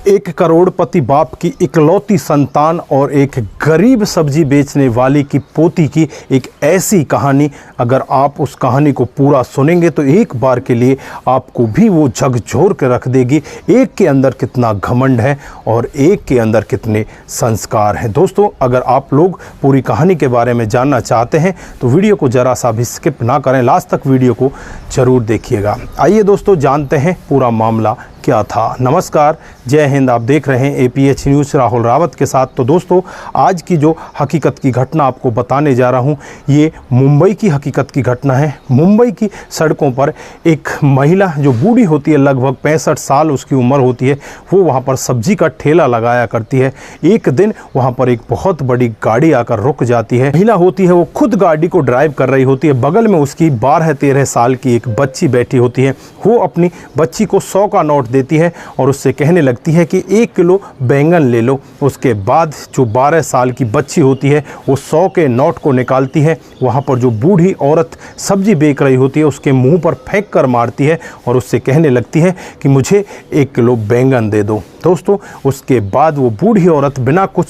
एक करोड़पति बाप की इकलौती संतान और एक गरीब सब्जी बेचने वाली की पोती की एक ऐसी कहानी। अगर आप उस कहानी को पूरा सुनेंगे तो एक बार के लिए आपको भी वो झकझोर के रख देगी। एक के अंदर कितना घमंड है और एक के अंदर कितने संस्कार हैं। दोस्तों, अगर आप लोग पूरी कहानी के बारे में जानना चाहते हैं तो वीडियो को ज़रा सा भी स्किप ना करें, लास्ट तक वीडियो को ज़रूर देखिएगा। आइए दोस्तों, जानते हैं पूरा मामला क्या था। नमस्कार, जय हिंद। आप देख रहे हैं APH न्यूज़ राहुल रावत के साथ। तो दोस्तों, आज की जो हकीकत की घटना आपको बताने जा रहा हूं, ये मुंबई की हकीकत की घटना है। मुंबई की सड़कों पर एक महिला जो बूढ़ी होती है, लगभग 65 साल उसकी उम्र होती है, वो वहां पर सब्जी का ठेला लगाया करती है। एक दिन वहां पर एक बहुत बड़ी गाड़ी आकर रुक जाती है। महिला होती है वो खुद गाड़ी को ड्राइव कर रही होती है। बगल में उसकी 12-13 साल की एक बच्ची बैठी होती है। वो अपनी बच्ची को 100 का नोट देती है और उससे कहने लगती है कि 1 किलो बैंगन ले लो। उसके बाद जो 12 साल की बच्ची होती है वो 100 के नोट को निकालती है। वहाँ पर जो बूढ़ी औरत सब्जी बेच रही होती है उसके मुंह पर फेंक कर मारती है और उससे कहने लगती है कि मुझे 1 किलो बैंगन दे दो। दोस्तों, उसके बाद वो बूढ़ी औरत बिना कुछ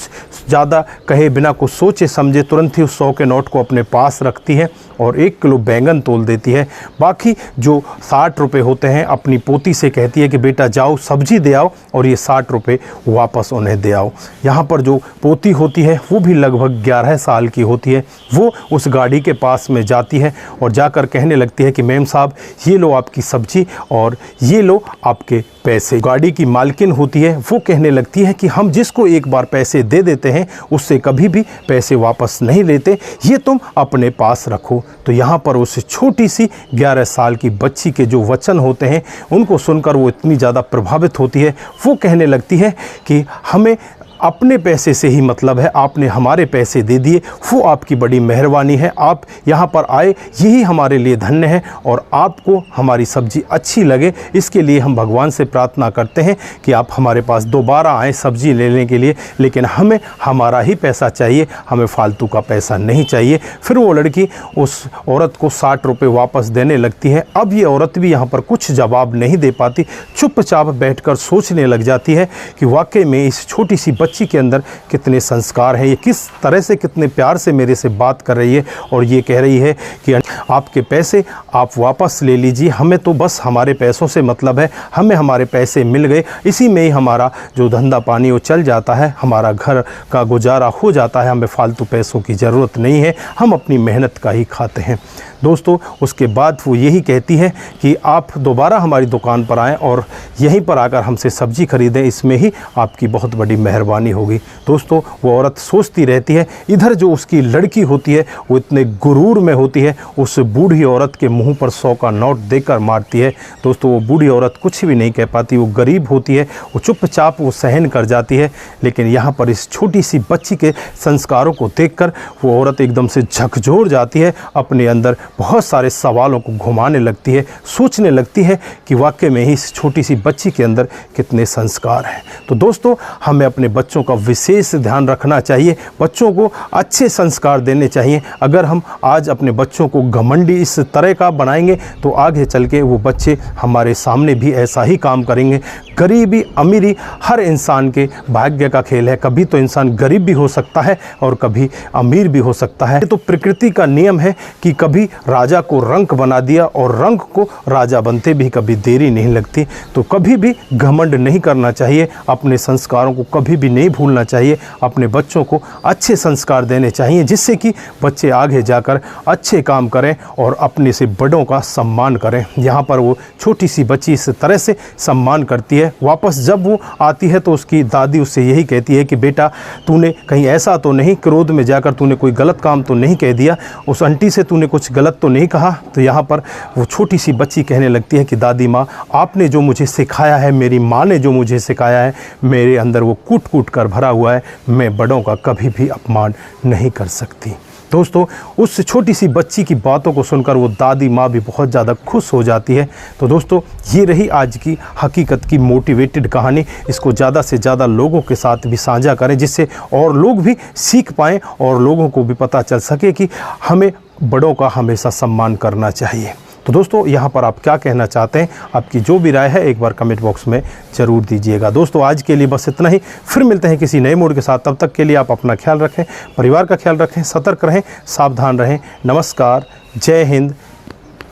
ज़्यादा कहे, बिना कुछ सोचे समझे तुरंत ही उस 100 के नोट को अपने पास रखती है और 1 किलो बैंगन तोल देती है। बाकी जो 60 रुपये होते हैं अपनी पोती से कहती है कि बेटा जाओ सब्जी दे आओ और ये 60 रुपये वापस उन्हें दे आओ। यहाँ पर जो पोती होती है वो भी लगभग 11 साल की होती है। वो उस गाड़ी के पास में जाती है और जाकर कहने लगती है कि मैम साहब, ये लो आपकी सब्जी और ये लो आपके पैसे। गाड़ी की मालकिन होती है वो कहने लगती है कि हम जिसको एक बार पैसे दे देते हैं उससे कभी भी पैसे वापस नहीं लेते, ये तुम अपने पास रखो। तो यहाँ पर उस छोटी सी 11 साल की बच्ची के जो वचन होते हैं उनको सुनकर वो इतनी ज़्यादा प्रभावित होती है। वो कहने लगती है कि हमें अपने पैसे से ही मतलब है, आपने हमारे पैसे दे दिए, वो आपकी बड़ी मेहरबानी है। आप यहाँ पर आए यही हमारे लिए धन्य है और आपको हमारी सब्ज़ी अच्छी लगे, इसके लिए हम भगवान से प्रार्थना करते हैं कि आप हमारे पास दोबारा आएँ सब्ज़ी लेने के लिए, लेकिन हमें हमारा ही पैसा चाहिए, हमें फालतू का पैसा नहीं चाहिए। फिर वो लड़की उस औरत को 60 रुपये वापस देने लगती है। अब ये औरत भी यहाँ पर कुछ जवाब नहीं दे पाती, चुपचाप बैठकर सोचने लग जाती है कि वाकई में इस छोटी सी बच्ची के अंदर कितने संस्कार हैं, ये किस तरह से कितने प्यार से मेरे से बात कर रही है और ये कह रही है कि आपके पैसे आप वापस ले लीजिए, हमें तो बस हमारे पैसों से मतलब है, हमें हमारे पैसे मिल गए, इसी में ही हमारा जो धंधा पानी वो चल जाता है, हमारा घर का गुजारा हो जाता है, हमें फालतू पैसों की ज़रूरत नहीं है, हम अपनी मेहनत का ही खाते हैं। दोस्तों, उसके बाद वो यही कहती है कि आप दोबारा हमारी दुकान पर आएँ और यहीं पर आकर हमसे सब्ज़ी खरीदें, इसमें ही आपकी बहुत बड़ी मेहरबानी होगी। दोस्तों, वो औरत सोचती रहती है। इधर जो उसकी लड़की होती है वो इतने गुरूर में होती है, उस बूढ़ी औरत के मुंह पर 100 का नोट देकर मारती है। दोस्तों, वो बूढ़ी औरत कुछ भी नहीं कह पाती, वो गरीब होती है, वो चुपचाप वो सहन कर जाती है। लेकिन यहाँ पर इस छोटी सी बच्ची के संस्कारों को देखकर वो औरत एकदम से झकझोर जाती है, अपने अंदर बहुत सारे सवालों को घुमाने लगती है, सोचने लगती है कि वाकई में ही इस छोटी सी बच्ची के अंदर कितने संस्कार हैं। तो दोस्तों, हमें अपने बच्चों का विशेष ध्यान रखना चाहिए, बच्चों को अच्छे संस्कार देने चाहिए। अगर हम आज अपने बच्चों को घमंडी इस तरह का बनाएंगे तो आगे चल के वो बच्चे हमारे सामने भी ऐसा ही काम करेंगे। गरीबी अमीरी हर इंसान के भाग्य का खेल है, कभी तो इंसान गरीब भी हो सकता है और कभी अमीर भी हो सकता है। तो प्रकृति का नियम है कि कभी राजा को रंक बना दिया और रंक को राजा बनते भी कभी देरी नहीं लगती। तो कभी भी घमंड नहीं करना चाहिए, अपने संस्कारों को कभी भी नहीं भूलना चाहिए, अपने बच्चों को अच्छे संस्कार देने चाहिए जिससे कि बच्चे आगे जाकर अच्छे काम करें और अपने से बड़ों का सम्मान करें। यहाँ पर वो छोटी सी बच्ची इस तरह से सम्मान करती है। वापस जब वो आती है तो उसकी दादी उससे यही कहती है कि बेटा, तूने कहीं ऐसा तो नहीं क्रोध में जाकर तूने कोई गलत काम तो नहीं कह दिया, उस आंटी से तूने कुछ गलत तो नहीं कहा। तो यहाँ पर वो छोटी सी बच्ची कहने लगती है कि दादी माँ, आपने जो मुझे सिखाया है, मेरी माँ ने जो मुझे सिखाया है, मेरे अंदर वो कूट कूट कर भरा हुआ है, मैं बड़ों का कभी भी अपमान नहीं कर सकती। दोस्तों, उस छोटी सी बच्ची की बातों को सुनकर वो दादी माँ भी बहुत ज़्यादा खुश हो जाती है। तो दोस्तों, ये रही आज की हकीकत की मोटिवेटेड कहानी। इसको ज़्यादा से ज़्यादा लोगों के साथ भी साझा करें जिससे और लोग भी सीख पाएँ और लोगों को भी पता चल सके कि हमें बड़ों का हमेशा सम्मान करना चाहिए। तो दोस्तों यहाँ पर आप क्या कहना चाहते हैं, आपकी जो भी राय है एक बार कमेंट बॉक्स में ज़रूर दीजिएगा। दोस्तों आज के लिए बस इतना ही, फिर मिलते हैं किसी नए मूड के साथ। तब तक के लिए आप अपना ख्याल रखें, परिवार का ख्याल रखें, सतर्क रहें, सावधान रहें। नमस्कार, जय हिंद,